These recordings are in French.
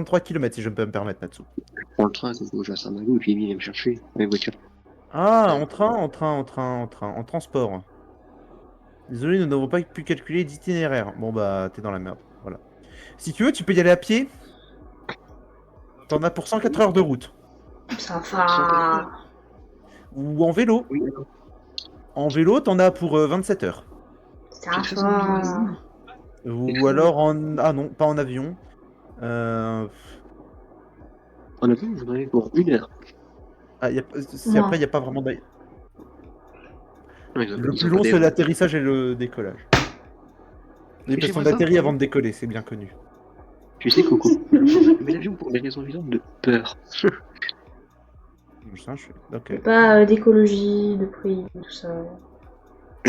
33 km si je peux me permettre, Natsu. Je prends le train, donc je vais à Saint-Malo, et puis Emile vient me chercher avec voiture. Ah, en transport. Désolé, nous n'avons pas pu calculer d'itinéraire. Bon bah, t'es dans la merde, voilà. Si tu veux, tu peux y aller à pied. T'en as pour 104 heures de route. Ça va. Ou en vélo. Oui, d'accord. En vélo, t'en as pour 27 heures. Ça J'ai très envie de va. voir. Ou alors en... Ah non, pas en avion. Euh... En avion, vous en avez pour 1 heure. Ah, Non. Après, il n'y a pas vraiment... Non, Le ils plus ont pas long, des... c'est l'atterrissage et le décollage. Les Et personnes j'aimerais d'atterri savoir, avant de décoller, c'est bien connu. tu sais, Coco, mais l'avion pour des raisons évidentes de peur. Ça, ok. Pas d'écologie, de prix, tout ça.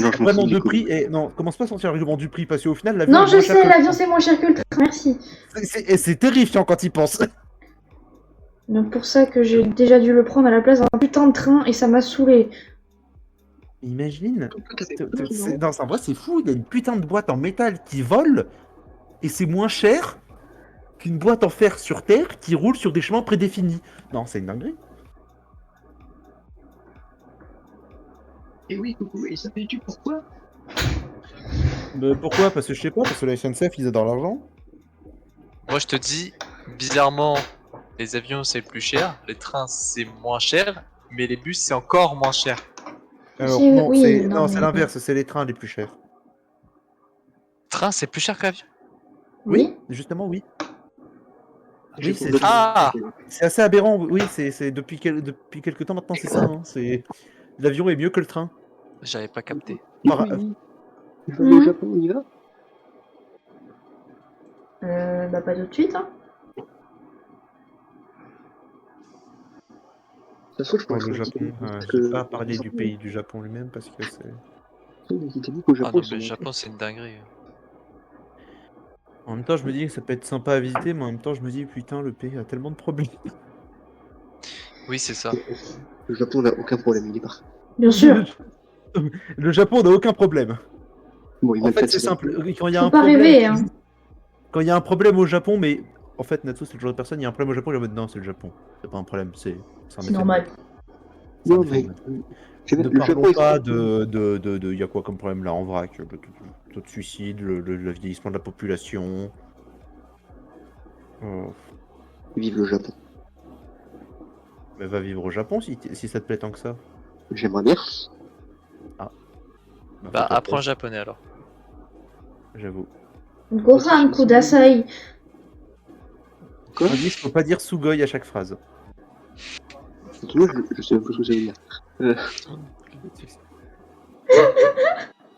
Non, je m'en Vraiment fous de du prix, coup. et non, commence pas à sortir l'argument du prix, parce qu'au final, l'avion Non, est je moins cher sais, que le l'avion train. c'est moins cher que le train, merci. C'est terrifiant quand il pense. Donc pour ça que j'ai déjà dû le prendre à la place d'un putain de train et ça m'a saoulé. Imagine. T'avais peur, non? Non, en vrai, c'est fou, il y a une putain de boîte en métal qui vole, et c'est moins cher qu'une boîte en fer sur Terre qui roule sur des chemins prédéfinis. Non, c'est une dinguerie. Et oui, Coco, et ça fait-tu pourquoi? Pourquoi? Parce que je sais pas, parce que la SNCF, ils adorent l'argent. Moi, je te dis, bizarrement, les avions c'est le plus cher, les trains c'est moins cher, mais les bus c'est encore moins cher. Alors, non, Oui, non, c'est mais... l'inverse, c'est les trains les plus chers. Train c'est plus cher que l'avion. Oui, justement, oui. Je Oui, c'est condamne- Ah c'est assez aberrant. Oui, c'est depuis quelques temps maintenant, c'est ça. Hein. L'avion est mieux que le train. J'avais pas capté. Du Par- coup, Emile, je vais aller au Japon, on y va? Bah pas tout de suite, hein. Ça se trouve, je Ouais, pense le que Japon, parce j'ai que pas parlé du pays du Japon lui-même parce que c'est. les Titanic au Ah Japon, non, ils mais le sont Japon c'est une dinguerie. En même temps, je me dis que ça peut être sympa à visiter, mais en même temps, je me dis putain, le pays a tellement de problèmes. Oui, c'est ça. Le Japon n'a aucun problème, il est parti. Bien sûr. Le Japon n'a aucun problème. Bon, il En fait, maltraite c'est ses simple. habitants. Quand il y a Faut un pas problème, rêver, hein. quand il y a un problème au Japon, mais en fait, Natsu, c'est le genre de personne, il y a un problème au Japon, il est en mode non, c'est le Japon. C'est pas un problème, c'est un C'est effet de normal. mode. C'est un Non, effet mais de mode. le Ne Japon, parlons ils pas sont... de. Il y a quoi comme problème là en vrac? Le taux de suicide, le vieillissement de la population. Oh. Vive le Japon. Mais va vivre au Japon si ça te plaît tant que ça. J'aimerais bien. Bah, fais-toi apprends le plaisir, japonais alors. j'avoue. Gohan Kudasai. Quoi? Indice, faut pas dire Sugoi à chaque phrase. Moi, je sais même pas ce que ça veut dire.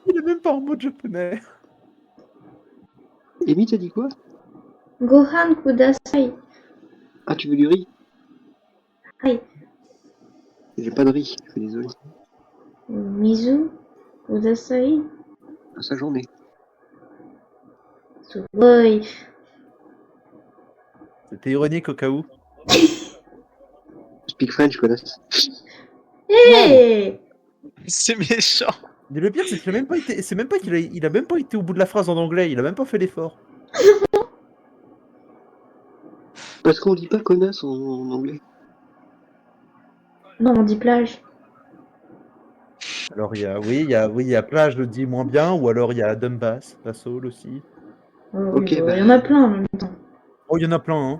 Il est même pas en mode japonais. Amy, t'as dit quoi? Gohan Kudasai. Ah, tu veux du riz? Aïe. J'ai pas de riz, je suis désolé. Mizu Kudasai. Ah, ça, j'en ai. Sugoi. C'était ironique au cas où. Speak French, connasse. Hey. C'est méchant. Mais le pire, c'est qu'il a même pas été. C'est même pas il a même pas été au bout de la phrase en anglais. Il a même pas fait l'effort. Parce qu'on dit pas connasse en anglais. Non, on dit plage. Alors il y a plage, je le dis moins bien, ou alors il y a Dumbass, la Saul aussi. Oui, Ok, bah, il y en a plein en même temps. Oh, il y en a plein, hein.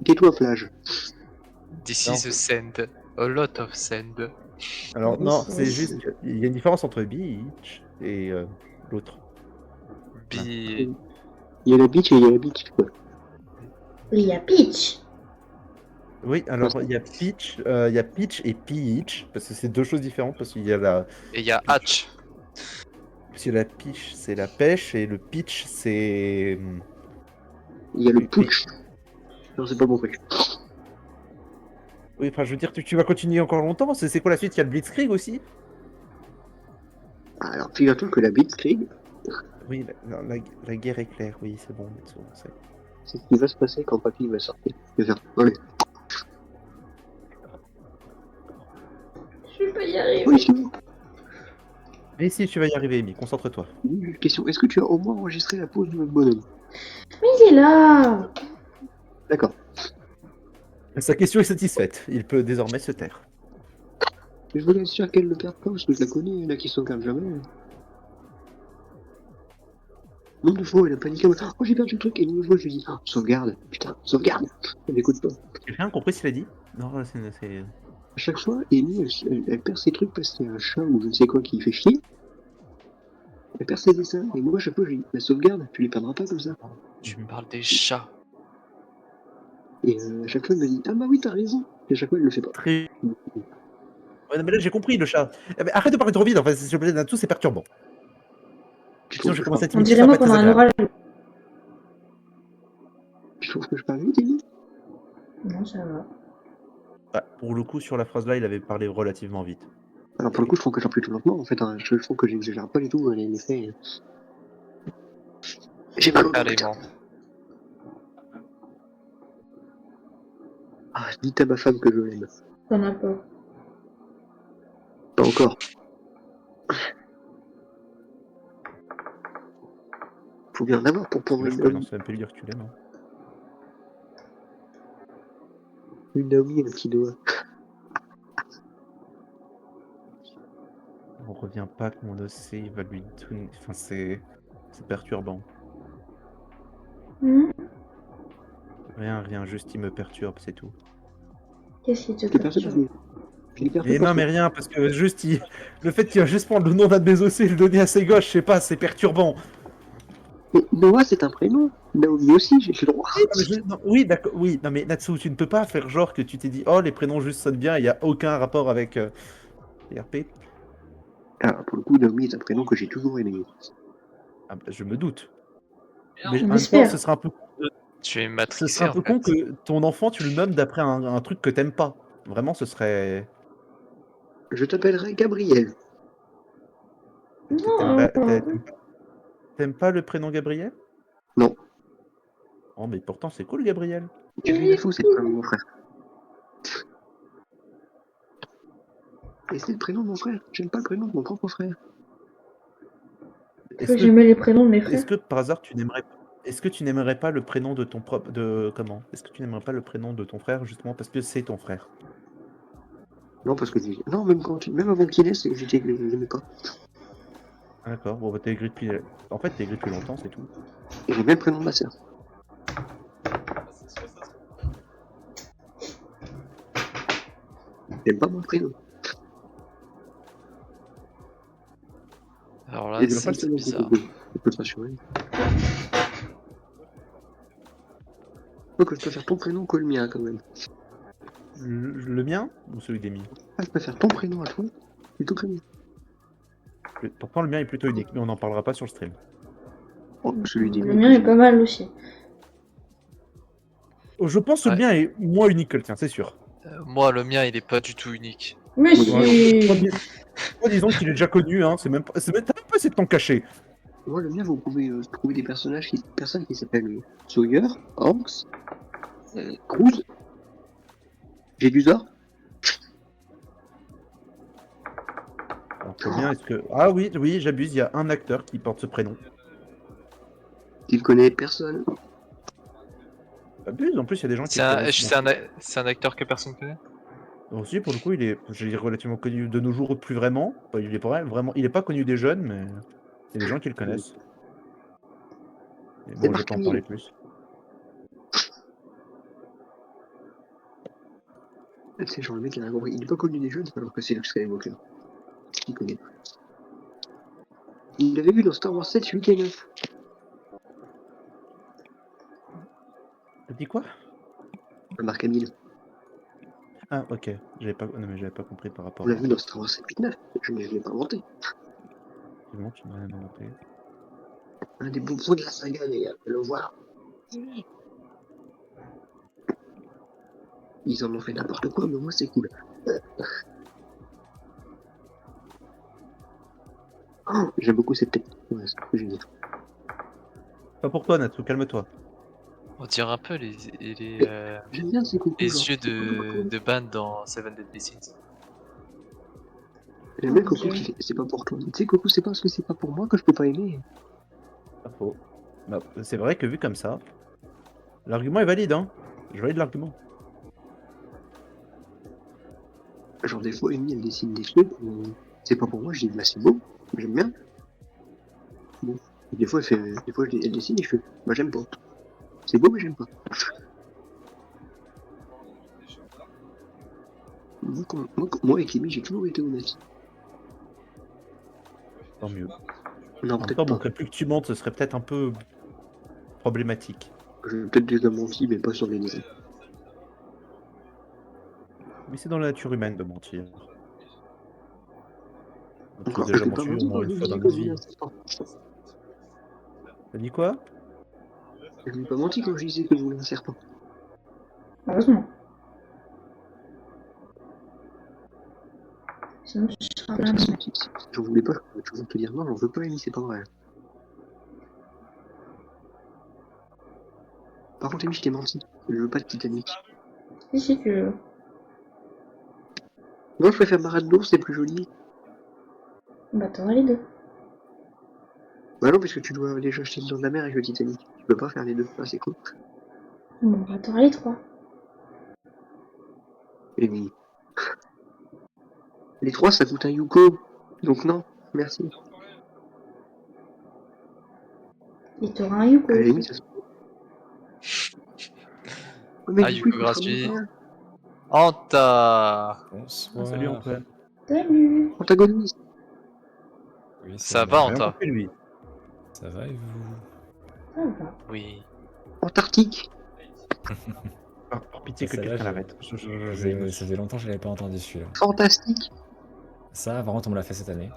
Tais-toi, plage. This Non. is a sand. A lot of sand. Alors non, c'est juste, il y a une différence entre beach et l'autre. Bi... Il y a la beach et il y a la beach, quoi. Il y a Peach. Oui, alors il y a pitch et peach, parce que c'est deux choses différentes, parce qu'il y a Et il y a Hatch. parce que la pitch c'est la pêche et le pitch c'est. Il y a le putsch. Non, c'est pas bon truc. Oui, enfin je veux dire, tu vas continuer encore longtemps, c'est quoi la suite? Il y a le Blitzkrieg aussi? Alors, figure-toi que la Blitzkrieg, Oui, la guerre éclair, oui, c'est bon, Mitsu, on sait. c'est ce qui va se passer quand papy va sortir. Il va faire, allez. Je vais pas y arriver. Oui, c'est bon. Mais si, tu vas y arriver, Amy, concentre-toi. Question, est-ce que tu as au moins enregistré la pause de notre bonhomme? Mais il est là. D'accord. Sa question est satisfaite. Il peut désormais se taire. Mais je voulais être sûr qu'elle ne perde pas, parce que je la connais, la qui sauvegarde jamais. Nombre de fois, elle a paniqué en mode oh, j'ai perdu le truc, et une fois, je lui dis oh, sauvegarde, putain, sauvegarde. Elle m'écoute pas. J'ai rien compris ce qu'il a dit. Non, c'est. À chaque fois, Amy, elle perd ses trucs parce qu'il y a un chat ou je ne sais quoi qui fait chier. Elle perd ses dessins, et moi, à chaque fois, je lui dis la sauvegarde, tu les perdras pas comme ça. Tu me parles des chats. Et à chaque fois, elle me dit ah bah oui, t'as raison. Et à chaque fois, elle le fait pas. Très. Ouais, non, mais là j'ai compris le chat. Eh ben, arrête de parler trop vite, en fait, s'il te plaît, tout c'est perturbant. Sinon je commence à On t'imiter, dirait ça va moi pas être pendant très un agréable. oral. Je trouve que je parle vite, Amy. Non, ça va. Ouais, pour le coup, sur la phrase là, il avait parlé relativement vite. Alors pour le coup, je trouve que j'en plus tout lentement, en fait. Hein. Je trouve que j'exagère pas du tout les faits. J'ai mal au dos. Carrément. Ah, dites à ma femme que je l'aime. T'en as pas. Pas encore. Faut bien en avoir pour prendre Meuf, quoi, non, ça va pas lui dire que tu l'aimes. Hein. une Naomi et un petit doigt. On revient pas que mon OC il va lui donner. Enfin, c'est perturbant. Rien, juste il me perturbe, c'est tout. Qu'est-ce qui te Je l'ai perdu parce perturbe? que je l'ai perdu Et parce non, que- mais rien, parce que juste le fait qu'il va juste prendre le nom d'un de mes OC et le donner à ses gauches, je sais pas, c'est perturbant. Mais Noah, c'est un prénom. Naomi aussi, j'ai le droit. Oui, non, mais oui, d'accord, oui, non mais Natsu, tu ne peux pas faire genre que tu t'es dit oh les prénoms juste sonnent bien, il n'y a aucun rapport avec les RP. Ah, pour le coup, Naomi est un prénom que j'ai toujours aimé. Ah, bah, je me doute. Mais en On même temps, espère. ce serait un peu, Tu es ce matrixé serait un en peu fait. con que ton enfant tu le nommes d'après un truc que t'aimes pas. Vraiment, ce serait. Je t'appellerai Gabriel. Non, T'aimes pas le prénom Gabriel? Non. Oh, mais pourtant c'est cool Gabriel. Tu lui fou, c'est le prénom de mon frère. Et c'est le prénom de mon frère. J'aime pas le prénom de mon propre frère. parce que j'aimais les prénoms de mes frères. Est-ce que par hasard tu n'aimerais pas le prénom de ton propre comment? Est-ce que tu n'aimerais pas le prénom de ton frère justement parce que c'est ton frère? Non, parce que non, même avant qu'il naisse, je l'aimais pas. D'accord, bon bah t'es aigri depuis. En fait t'es aigri depuis longtemps, c'est tout. Et j'ai même le prénom de ma sœur. J'aime pas mon prénom. Alors là, Et je vais pas c'est le bizarre. Je peux te rassurer. Donc je préfère ton prénom que le mien quand même. Le mien ou celui d'Emmy? Ah, je préfère ton prénom à toi plutôt que le mien. Pourtant le mien est plutôt unique, mais on n'en parlera pas sur le stream. Oh, celui des Le mien est pas mal aussi. Je pense que le Ouais. mien est moins unique que le tien, c'est sûr. Moi, le mien, il est pas du tout unique. Mais si. Moi, disons qu'il est déjà connu, hein, c'est même pas. T'as même pas essayé de t'en cacher. Moi, le mien, vous pouvez trouver des personnes qui s'appellent Sawyer, Hanks, Cruz, Jedusor. Alors, le mien, est-ce que. Ah oui, j'abuse, il y a un acteur qui porte ce prénom. Il connaît personne. J'abuse, en plus, il y a des gens qui. C'est un acteur que personne connaît. Aussi, pour le coup, il est, je dirais, relativement connu de nos jours, plus vraiment. Enfin, il est pas vraiment, il est pas connu des jeunes, mais il y a des gens qui le connaissent. Mais C'est bon, je vais Marc pas en parler Hamill. plus. C'est genre le mec, il a compris. Il est pas connu des jeunes, alors que c'est Luke Skywalker. Il connaît. Il l'avait vu dans Star Wars 7, 8 et 9. T'as dit quoi? Marc Hamill. Ah, ok. J'avais pas, non, mais j'avais pas compris par rapport On à. l'a vu dans Star Wars 7, 8, 9. Je ne l'ai pas inventé. Effectivement, tu n'as rien inventé. Un des bons points de la saga, d'ailleurs. Le voir. Ils en ont fait n'importe quoi, mais moi, c'est cool. Oh, j'aime beaucoup cette tête. Ouais, c'est ce que je veux dire. Pas pour toi, Natsu, calme-toi. On dirait un peu J'aime bien ces coucous. les genre. yeux de Ban dans Seven Deadly Sins. J'aime bien Coco qui fait c'est pas pour toi. Tu sais, Coco, c'est pas parce que c'est pas pour moi que je peux pas aimer. Pas faux. Bah, c'est vrai que vu comme ça, l'argument est valide, hein. Je valide l'argument. Genre des fois, Amy, elle dessine des trucs, c'est pas pour moi, je dis bah c'est beau, j'aime bien. Bon. Et des fois, elle dessine et je fais bah j'aime pas. C'est beau mais j'aime pas. Moi avec Amy, j'ai toujours été honnête. Tant mieux. Non, En même peut-être temps, pas. bon, plus que tu montes, ce serait peut-être un peu problématique. Je vais peut-être déjà menti, mais pas sur les dessins. Mais c'est dans la nature humaine de mentir. On a tous Encore, je déjà vais pas menti au mentir moins quand une je fois dis dans que notre je voulais vie. un serpent. T'as dit quoi? Je lui ai pas menti quand je disais que je voulais un serpent. Heureusement. Sinon, tu seras Comme rien. ça, si j'en voulais pas, je vais toujours te dire non, j'en veux pas, Amy, c'est pas vrai. Par contre, Amy, je t'ai menti. Je veux pas de Titanic. Si, tu veux. Non, je préfère Marade d'ours, c'est plus joli. Bah, t'auras les deux. Bah non, parce que tu dois déjà acheter le dans de la mer avec le Titanic. Tu peux pas faire les deux. Ah, c'est cool. Bon, bah, t'auras les trois. Amy. Les trois, ça coûte un Yuko. Donc non, merci. Et t'auras un Yuko. À la limite, ça se Ouais, mais Ah, du coup, il Yuko faut que je gratuit. ramène Anta. Ah, salut Bonsoir. Antoine. Salut. un antagoniste. Oui, Ça c'est va, là. Rien Anta? compris lui. Ça va et vous? Ça va. Oui. Antarctique. Par pitié que Celle-là, quelqu'un l'arrête. ça fait longtemps que je l'avais pas entendu celui-là. Fantastique. Ça, par contre, on me l'a fait cette année.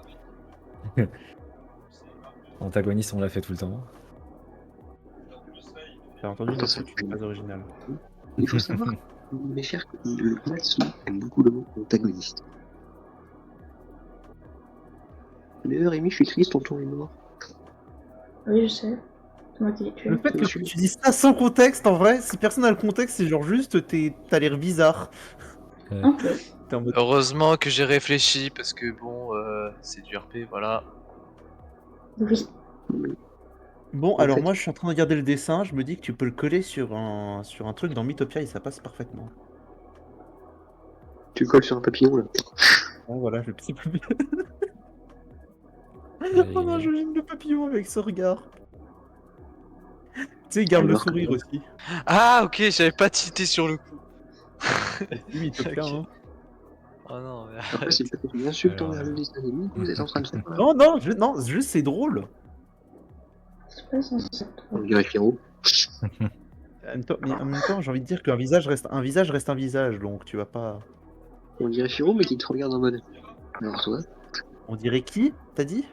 Antagoniste, on l'a fait tout le temps. T'as entendu Attends, Natsu, ça, tu n'es pas original. Il faut savoir, mes chers, que le Matsu aime beaucoup le mot antagoniste. D'ailleurs, Amy, je suis triste, tonton est mort. Oui, je sais. C'est moi qui l'ai tué. Le fait que tu dises ça sans contexte, en vrai, si personne n'a le contexte, c'est genre juste t'as l'air bizarre. Un peu. T'es en mode, Heureusement que j'ai réfléchi parce que bon, c'est du RP, voilà. Oui. Bon, En alors fait- moi je suis en train de regarder le dessin, je me dis que tu peux le coller sur un truc dans Mythopia et ça passe parfaitement. Tu colles sur un papillon, là. Bon, voilà, je le petit peu. Et- Oh non, j'imagine le papillon avec ce regard. Tu sais, il garde le Alors, sourire comme aussi. Ah, ok, j'avais pas tilté sur le coup. Oui, Mythopia, Ok. hein. Oh non, mais Après, arrête. c'est peut-être une insulte Alors, envers le dessin animé que vous êtes en train de faire. Là. Non, non, non, juste c'est drôle. C'est pas censé être On drôle. dirait Pierrot. Mais en même temps, j'ai envie de dire qu'un visage reste un visage, reste un visage, donc tu vas pas. On dirait Pierrot, mais qui te regarde en mode. Alors toi, On dirait qui? T'as dit?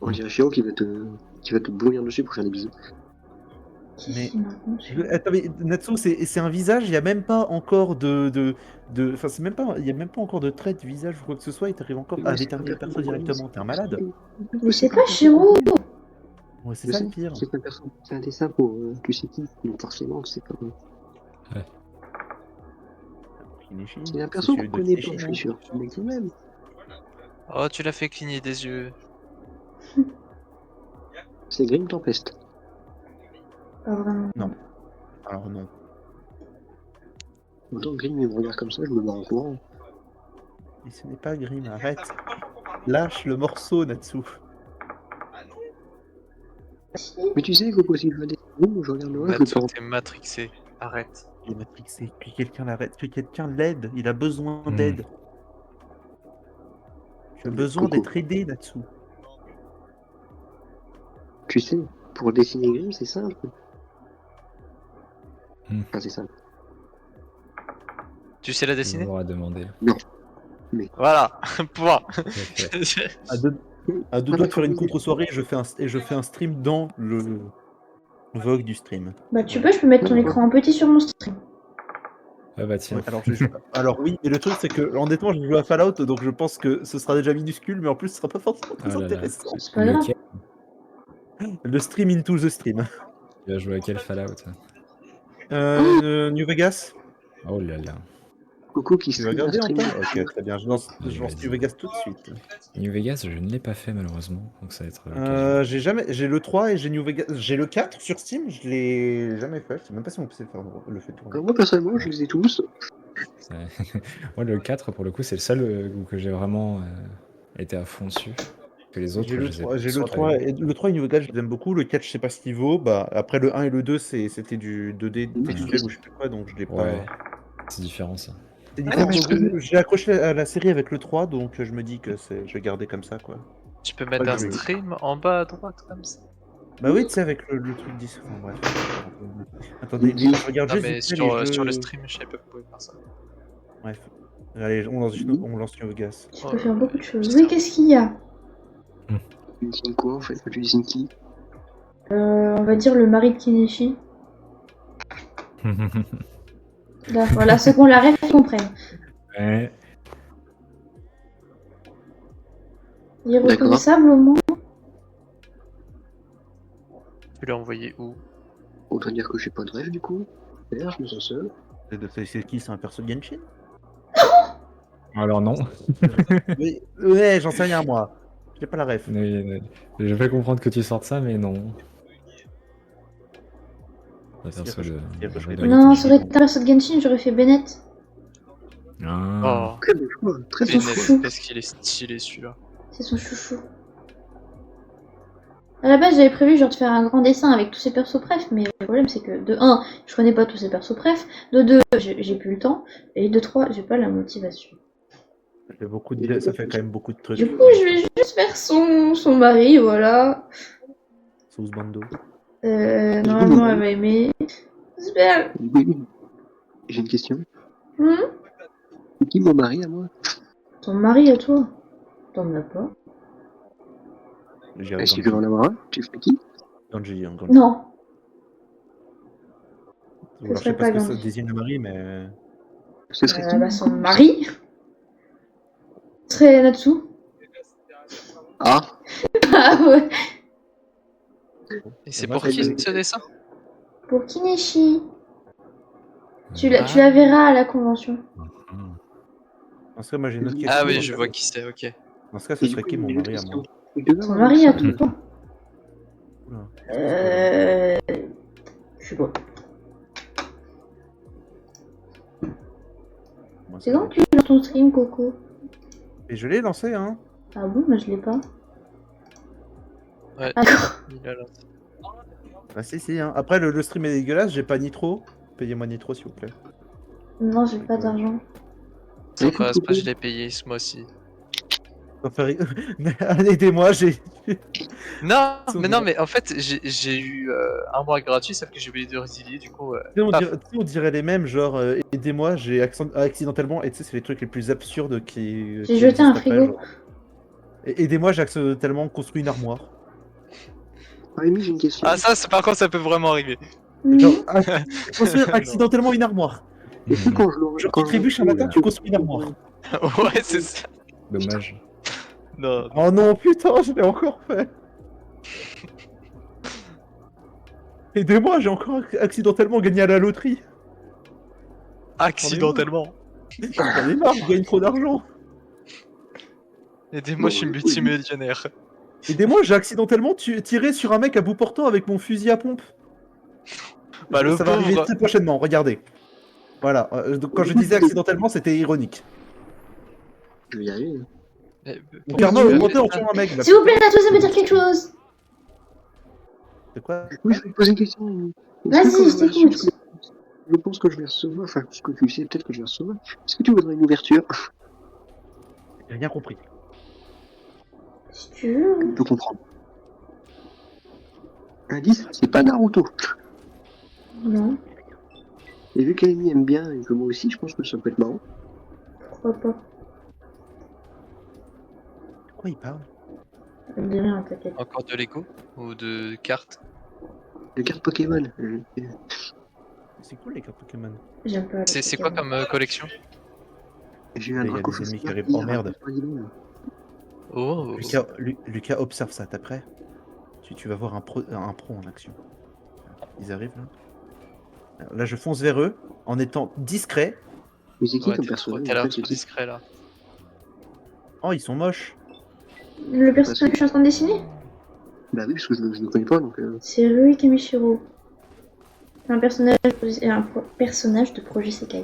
on dirait Pierrot qui va te bouillir dessus pour faire des bisous. Mais- Qui m'a conçu. Attends, mais Natsu, c'est un visage, il n'y a même pas encore enfin, c'est même pas, il y a même pas encore de trait de visage ou quoi que ce soit, et t'arrives encore à déterminer le perso directement, t'es un malade. Mais c'est pas Shiro. Ouais, c'est Je ça sais, le pire. c'est pas personne. C'est un dessin pour tu sais qui. Donc forcément, c'est pas. Kinishi, C'est un perso celui qu'on de connaît Kinishi, pas, je non suis sûr. Mais quand même. Oh, tu l'as fait cligner des yeux. C'est Grim Tempest. Pas vraiment. Alors non. Autant Grim il me regarde comme ça, je me barre en courant. Et ce n'est pas Grim, arrête. Lâche le morceau, Natsu. Mais tu sais, Coco, si je veux des où je regarde le reste, je Natsu, peux t'es matrixé. Arrête. Il est matrixé, que quelqu'un l'arrête, que quelqu'un l'aide, il a besoin Hmm. d'aide. Tu as Mais besoin Coco. d'être aidé, Natsu. Tu sais, pour dessiner Grim, c'est simple. Enfin, c'est simple. Tu sais la On dessiner? m'aura demandé. Voilà, point. Ok. À deux doigts de faire une contre-soirée, et je fais un stream dans le Vogue du stream. Bah, tu peux, je peux mettre ton écran en petit sur mon stream. Ah bah tiens. Ouais, alors oui, mais le truc c'est que honnêtement j'ai joué à Fallout donc je pense que ce sera déjà minuscule mais en plus ce sera pas forcément très Ah là là. intéressant. C'est pas grave. Lequel? Le stream into the stream. Tu vas jouer à quel Fallout? New Vegas. Oh là là. Coco qui Tu vas stream un garder stream. Antoine? Ok, très bien. Je lance Vas-y. New Vegas tout de suite. New Vegas, je ne l'ai pas fait malheureusement, donc ça va être l'occasion. J'ai le 3 et j'ai New Vegas. J'ai le 4 sur Steam, je l'ai jamais fait. Je sais même pas si on peut le fait tourner. Moi, personnellement, je les ai tous. Ça- Moi, le 4, pour le coup, c'est le seul que j'ai vraiment été à fond dessus. Que les autres, J'ai je le les ai 3, j'ai le soit 3 et le 3 et New Vegas, je les aime beaucoup. Le 4, je sais pas ce qu'il vaut. Bah, après, le 1 et le 2, c'était du 2D textuel ou je sais plus quoi, donc je l'ai pas. Ouais, c'est différent ça. C'est Ah, différent. mais je Donc, j'ai accroché à la série avec le 3, donc je me dis que je vais garder comme ça, quoi. Tu peux mettre Pas un que je- stream en bas à droite comme ça. Bah oui, tu sais, avec le truc 10. Enfin, bref. Attendez, je regarde Non juste mais vite fait les sur le jeux. stream, je savais pas que vous pouvez faire ça. Bref. Allez, on lance New Vegas. Tu Oh peux là faire là, beaucoup de choses. putain. Oui, qu'est-ce qu'il y a? Tu dessines quoi, en fait? Tu dessines qui? On va dire le mari de Kineshi. Là, voilà, ceux qui ont la rêve comprennent. Ouais. Il est D'accord. reconnaissable au moins. Tu l'as envoyé où? Autant dire que j'ai pas de rêve, du coup. D'ailleurs, je me sens seul. C'est qui? C'est un perso de Genshin? Alors non. Oui, ouais, j'en sais rien, moi. J'ai pas la ref. Je vais comprendre que tu sortes ça, mais non. Ça C'est perso de- vrai, de- Non, ça aurait été un perso de Genshin, j'aurais fait Bennett. Ah. Oh, Très bon choix, très bon Bennett, choix. parce qu'il est stylé celui-là. C'est son chouchou. À la base, j'avais prévu genre de faire un grand dessin avec tous ces persos préf, mais le problème c'est que de 1, je connais pas tous ces persos préf, de 2, j'ai plus le temps, et de 3, j'ai pas la motivation. Ça fait quand même beaucoup de trucs. Du coup, je vais juste faire son mari, voilà. Sous Bando. Normalement, elle va aimer. J'espère. Oui, j'ai une question. C'est qui mon mari à moi? Ton mari à toi? T'en as pas? J'irai Si tu veux en avoir un, tu fais qui? Ganji. Non. Alors, je serait sais pas ce pas que ça Ganji. désigne le mari, mais. Ce serait qui? Bah, son mari ce serait Natsu. Ah, Ah ouais. Et c'est moi, pour ça qui fait- ce dessin? Pour Kineshi. Tu la verras à la convention. Dans ce cas, moi j'ai une autre question. Ah oui, je vois qui c'est, ok. Dans ce cas, ce et du serait coup, qui mon j'ai une mari à question. moi? Il devait Son avoir mari un à son. toi. Oula. Je sais pas. Moi, C'est ça quand va. que tu lances ton stream, Coco? Et je l'ai lancé, hein. Ah bon, moi je l'ai pas. Ouais. Ah, d'accord. Il a lancé. Ah si, hein. Après, le stream est dégueulasse, j'ai pas Nitro. Payez-moi Nitro, s'il vous plaît. Non, j'ai pas d'argent. Ça m'intéresse pas, je l'ai payé ce mois-ci. Aidez-moi, j'ai. Non, Son mais non, nom. mais en fait, j'ai eu un mois gratuit, sauf que j'ai oublié de résilier, du coup. Tu sais, paf. on dirait les mêmes, genre aidez-moi, j'ai accidentellement, et tu sais, c'est les trucs les plus absurdes qui. J'ai jeté un frigo. Genre. Aidez-moi, j'ai accidentellement construit une armoire. Ah, Amy, j'ai une question. Ah, ça, par contre, ça peut vraiment arriver. Genre, Oui. construire accidentellement une armoire. Et puis quand je l'aurai- Genre, quand tu je trébuches un l'aurai- matin, tu construis une armoire. Ouais, c'est ça. Dommage. Non. Oh non, putain, je l'ai encore fait. Aidez-moi, j'ai encore accidentellement gagné à la loterie. Accidentellement. J'en ai marre, je gagne trop d'argent. Aidez-moi, je suis multimillionnaire. Aidez-moi, j'ai accidentellement tiré sur un mec à bout portant avec mon fusil à pompe. Bah, le Ça va arriver pauvre. très prochainement, regardez. Voilà, donc, quand je disais accidentellement, c'était ironique. Je vais y arriver. Eh, Donc pourquoi Arnaud tu est as monté fait en ça tuant un mec. là. S'il vous plaît, Natsu, ça veut dire quelque chose. C'est quoi? Oui, je vais te poser une question. Amy. Vas-y, Est-ce que je t'écoute. Je pense que je vais recevoir, enfin, ce que tu sais, peut-être que je vais recevoir. Est-ce que tu voudrais une ouverture? J'ai rien compris. Si tu veux. Je peux comprendre. Indice, c'est pas Naruto. Non, Et vu qu'Amy aime bien et que moi aussi, je pense que ça peut être marrant. pourquoi pas. De quoi il parle? Ça me dit rien, t'inquiète. Encore de Lego ou de cartes? De cartes Pokémon. C'est cool les cartes Pokémon. J'aime pas. les C'est quoi Pokémon. comme collection? J'ai Il y un a Draco des ennemis qui Fossil arrivent. hier, Oh, merde. Oh. Lucas, observe ça, t'es prêt? Tu vas voir un pro en action. Ils arrivent là. Là, je fonce vers eux en étant discret. Mais c'est qui Ouais, comme t'as personnage l'air en fait, trop c'est qui discret là. Oh, ils sont moches. Le personnage que je suis en train de dessiner, Bah oui, parce que je le connais pas, donc... c'est Rui Kamishiro. Un personnage de projet Sekai.